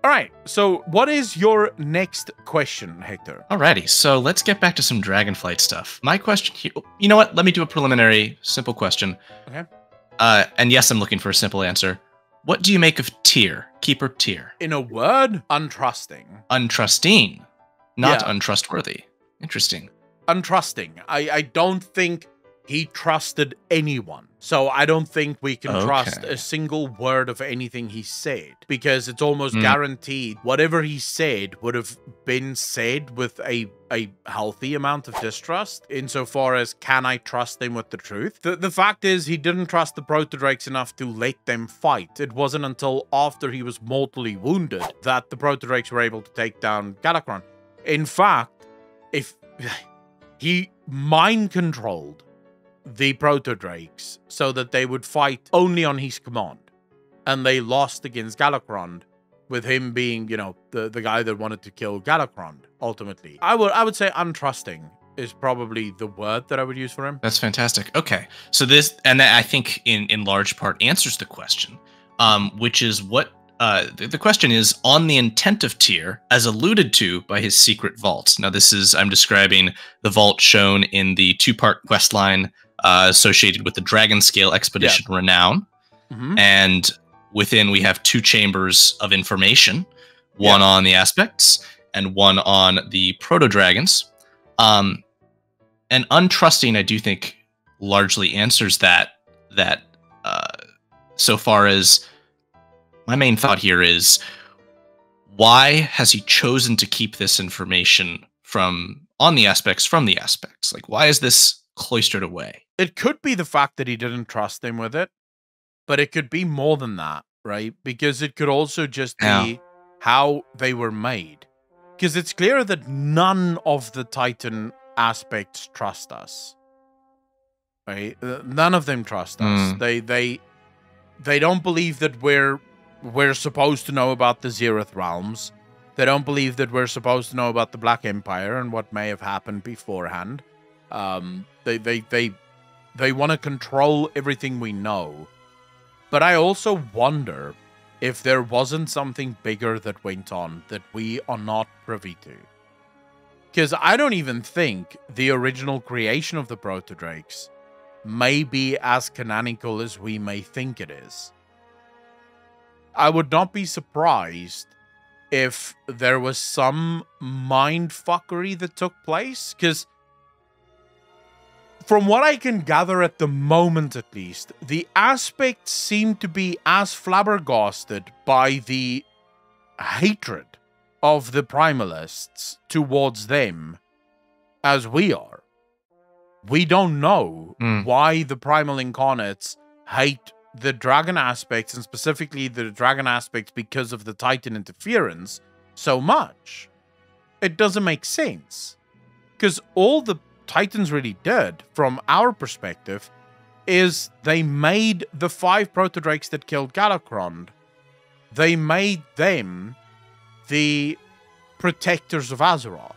All right, so what is your next question, Hector? Alrighty, so let's get back to some Dragonflight stuff. My question here, you know what? Let me do a preliminary, simple question. Okay. And yes, I'm looking for a simple answer. What do you make of Tyr, Keeper Tyr? In a word, untrusting. Untrusting, not Yeah. untrustworthy. Interesting. Untrusting. I don't think he trusted anyone. So I don't think we can trust a single word of anything he said, because it's almost guaranteed whatever he said would have been said with a healthy amount of distrust, insofar as, can I trust them with the truth? The fact is, he didn't trust the Protodrakes enough to let them fight. It wasn't until after he was mortally wounded that the Protodrakes were able to take down Galakrond. In fact, if he mind-controlled the Protodrakes so that they would fight only on his command, and they lost against Galakrond, with him being, you know, the guy that wanted to kill Galakrond ultimately. I would say untrusting is probably the word that I would use for him. That's fantastic. Okay, so this, and that I think in large part answers the question, which is what the question is on the intent of Tyr, as alluded to by his secret vault. Now, this is, I'm describing the vault shown in the two-part questline associated with the Dragon Scale Expedition Renown. And within, we have two chambers of information, one on the aspects and one on the proto-dragons. And untrusting, I do think, largely answers that so far as my main thought here is, why has he chosen to keep this information from the aspects? Like, why is this cloistered away? It could be the fact that he didn't trust them with it, but it could be more than that, right? Because it could also just be how they were made. Because it's clear that none of the Titan aspects trust us, right? None of them trust us. They don't believe that we're supposed to know about the Zeroth realms. They don't believe that we're supposed to know about the Black Empire and what may have happened beforehand. They want to control everything we know. But I also wonder if there wasn't something bigger that went on that we are not privy to. Because I don't even think the original creation of the Protodrakes may be as canonical as we may think it is. I would not be surprised if there was some mindfuckery that took place, because from what I can gather at the moment, at least, the aspects seem to be as flabbergasted by the hatred of the Primalists towards them as we are. We don't know why the Primal Incarnates hate the Dragon aspects, and specifically the Dragon aspects because of the Titan interference, so much. It doesn't make sense. Because all the Titans really did, from our perspective, is they made the 5 Protodrakes that killed Galakrond. They made them the protectors of Azeroth.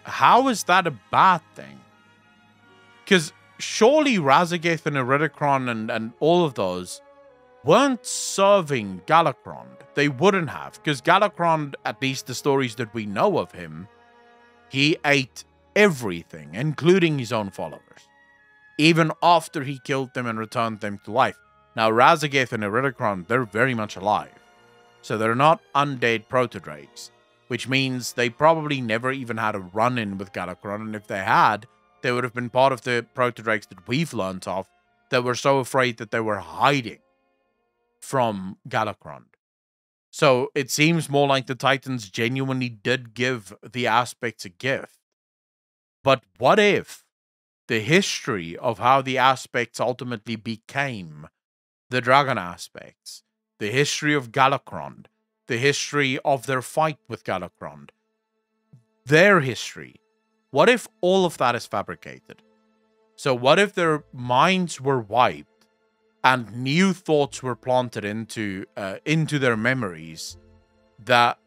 How is that a bad thing? Because surely Razageth and Iridikron and all of those weren't serving Galakrond. They wouldn't have, because Galakrond, at least the stories that we know of him, he ate everything, including his own followers, even after he killed them and returned them to life. Now, Razageth and Iridikron, they're very much alive, so they're not undead Protodrakes, which means they probably never even had a run-in with Galakrond, and if they had, they would have been part of the Protodrakes that we've learned of that were so afraid that they were hiding from Galakrond. So it seems more like the Titans genuinely did give the aspects a gift. But what if the history of how the aspects ultimately became the Dragon aspects, the history of Galakrond, the history of their fight with Galakrond, their history, what if all of that is fabricated? So what if their minds were wiped and new thoughts were planted into their memories that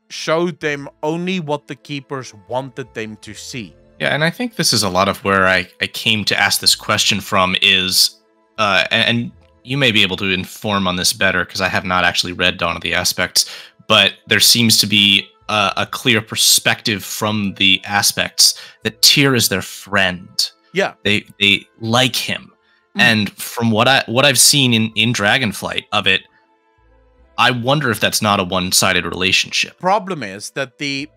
showed them only what the Keepers wanted them to see? Yeah, and I think this is a lot of where I came to ask this question from is, and you may be able to inform on this better because I have not actually read Dawn of the Aspects, but there seems to be a clear perspective from the Aspects that Tyr is their friend. Yeah. They like him. And from what I've seen in Dragonflight of it, I wonder if that's not a one-sided relationship. Problem is that the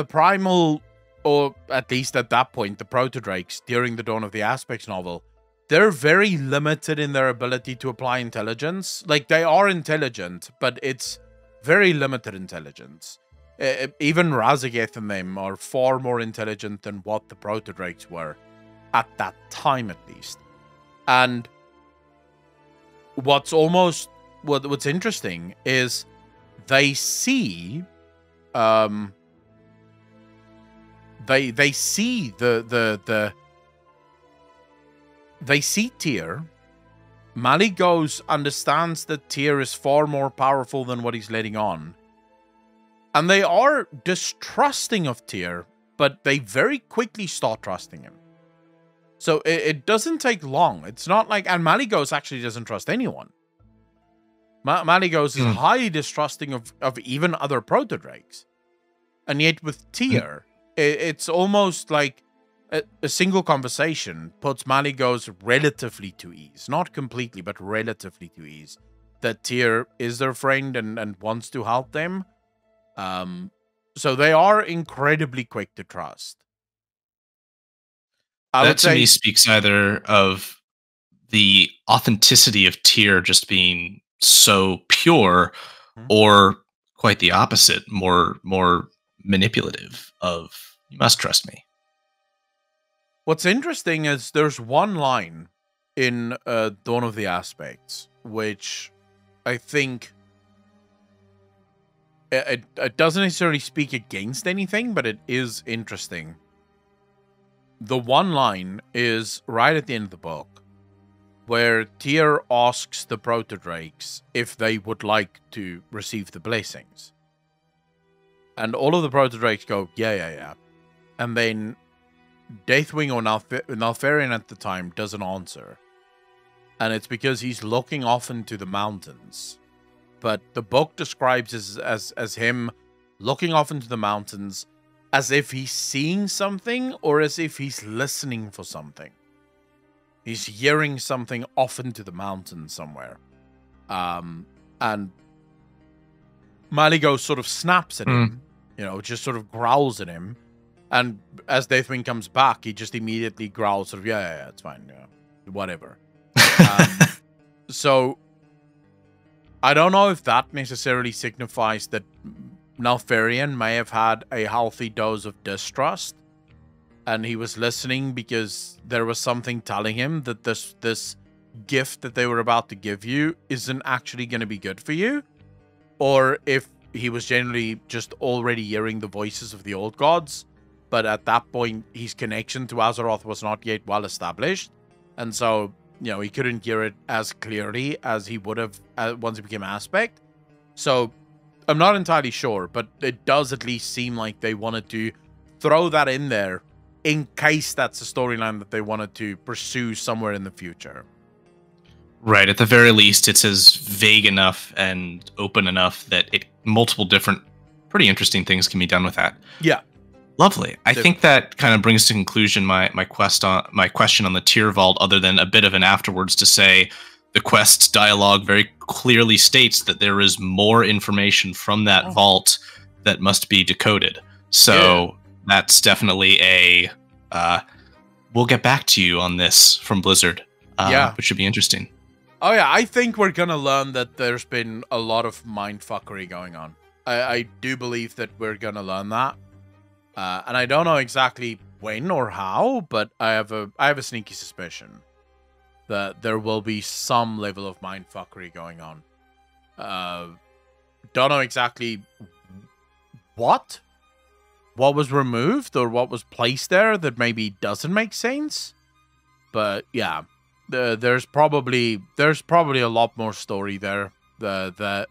primal, or at least at that point, the proto-drakes during the Dawn of the Aspects novel, they're very limited in their ability to apply intelligence. Like, they are intelligent, but it's very limited intelligence. Even Razageth and them are far more intelligent than what the proto-drakes were at that time, at least. And what's interesting is they see they see they see Tyr. Maligos understands that Tyr is far more powerful than what he's letting on. And they are distrusting of Tyr, but they very quickly start trusting him. So it doesn't take long. It's not like... And Maligos actually doesn't trust anyone. Maligos is highly distrusting of even other proto-drakes. And yet with Tyr, it's almost like a single conversation puts Maligos relatively to ease. Not completely, but relatively to ease. That Tyr is their friend and wants to help them. So they are incredibly quick to trust. That to me speaks either of the authenticity of Tyr just being so pure, or quite the opposite, more manipulative of, you must trust me. What's interesting is there's one line in Dawn of the Aspects, which I think it doesn't necessarily speak against anything, but it is interesting. The one line is right at the end of the book, where Tyr asks the proto-drakes if they would like to receive the blessings. And all of the proto-drakes go, yeah. And then Deathwing or Naltharion at the time doesn't answer. And it's because he's looking off into the mountains. But the book describes as him looking off into the mountains as if he's seeing something or as if he's listening for something. He's hearing something off into the mountains somewhere. And Maligos sort of snaps at him, just sort of growls at him. And as Deathwing comes back, he just immediately growls, sort of, yeah, it's fine, whatever. So, I don't know if that necessarily signifies that Naltharion may have had a healthy dose of distrust, and he was listening because there was something telling him that this gift that they were about to give you isn't actually going to be good for you, or if he was generally just already hearing the voices of the old gods, but at that point his connection to Azeroth was not yet well established, and so he couldn't hear it as clearly as he would have once he became Aspect. So I'm not entirely sure, but it does at least seem like they wanted to throw that in there in case that's a storyline that they wanted to pursue somewhere in the future. Right. At the very least, it's as vague enough and open enough that multiple different, pretty interesting things can be done with that. Yeah. Lovely. I think that kind of brings to conclusion my question on the Tyr Vault, other than a bit of an afterwards to say the quest's dialogue very clearly states that there is more information from that vault that must be decoded. So that's definitely we'll get back to you on this from Blizzard, which should be interesting. Oh yeah, I think we're gonna learn that there's been a lot of mindfuckery going on. I do believe that we're gonna learn that. And I don't know exactly when or how, but I have a sneaky suspicion that there will be some level of mindfuckery going on. Don't know exactly what was removed or what was placed there that maybe doesn't make sense. But yeah, there's probably a lot more story there that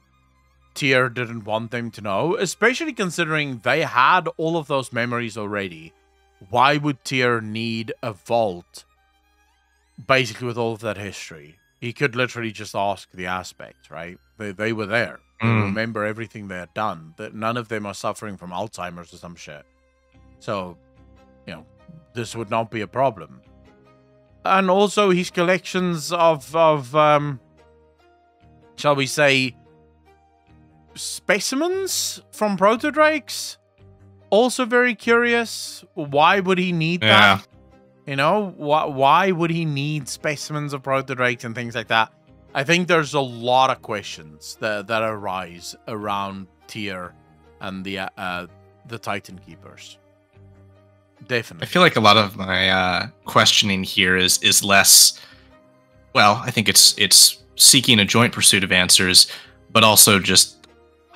Tyr didn't want them to know, especially considering they had all of those memories already. Why would Tyr need a vault, basically, with all of that history? He could literally just ask the aspect, right? They were there. They remember everything they had done. That none of them are suffering from Alzheimer's or some shit. So, this would not be a problem. And also his collections of shall we say, specimens from protodrakes. Also very curious. Why would he need that? Why would he need specimens of protodrakes and things like that? I think there's a lot of questions that arise around Tyr and the Titan Keepers. Definitely. I feel like a lot of my questioning here is less. Well, I think it's seeking a joint pursuit of answers, but also just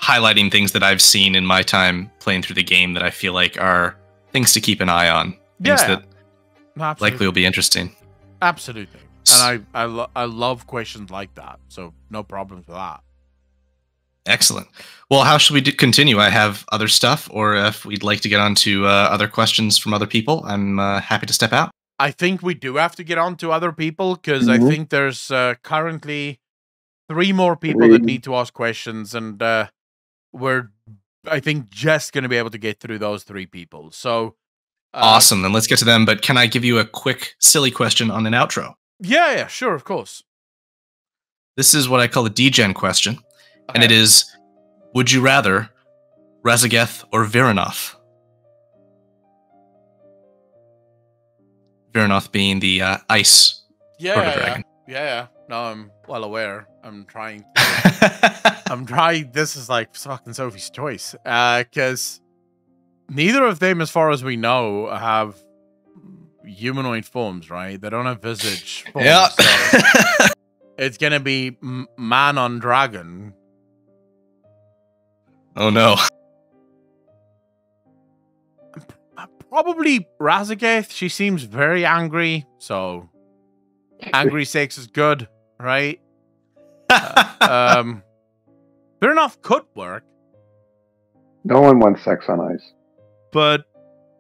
highlighting things that I've seen in my time playing through the game that I feel like are things to keep an eye on. Things that likely will be interesting. Absolutely. And I love questions like that, so no problems with that. Excellent. Well, how should we continue? I have other stuff, or if we'd like to get on to other questions from other people, I'm happy to step out. I think we do have to get on to other people, because I think there's currently 3 more people that need to ask questions, and we're, I think, just going to be able to get through those 3 people. So awesome. Then let's get to them. But can I give you a quick, silly question on an outro? Yeah, sure, of course. This is what I call a degen question. Okay. And it is, would you rather Razageth or Viranoth? Viranoth being the ice proto-dragon. Yeah. No, I'm well aware. I'm trying to... This is like fucking Sophie's choice. Because neither of them, as far as we know, have humanoid forms, right? They don't have visage forms. Yeah. So it's going to be man on dragon. Oh, no. Probably Razageth. She seems very angry, so angry sex is good, right? Viranoth could work. No one wants sex on ice. But,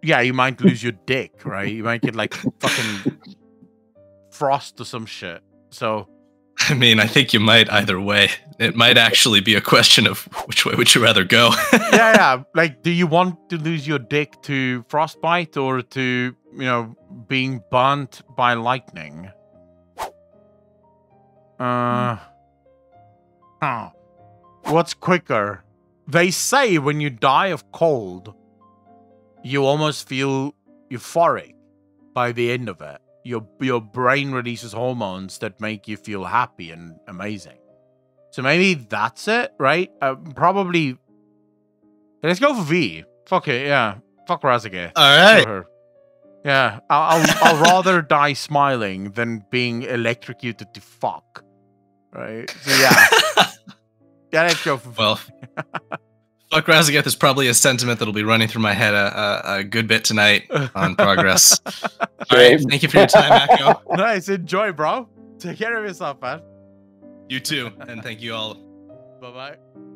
yeah, you might lose your dick, right? You might get, like, fucking frost or some shit. So... I mean, I think you might either way. It might actually be a question of which way would you rather go. Yeah. Like, do you want to lose your dick to frostbite or to, being burnt by lightning? What's quicker? They say when you die of cold, you almost feel euphoric by the end of it. Your brain releases hormones that make you feel happy and amazing. So maybe that's it, right? Probably. Let's go for V. Fuck it, yeah. Fuck Razageth. All right. Yeah, I'll rather die smiling than being electrocuted to fuck. Right? So yeah. Yeah, let's go for V. Well, fuck Razageth is probably a sentiment that'll be running through my head a good bit tonight on Progress. All right, thank you for your time, Echo. Nice, enjoy, bro. Take care of yourself, man. You too, and thank you all. Bye-bye.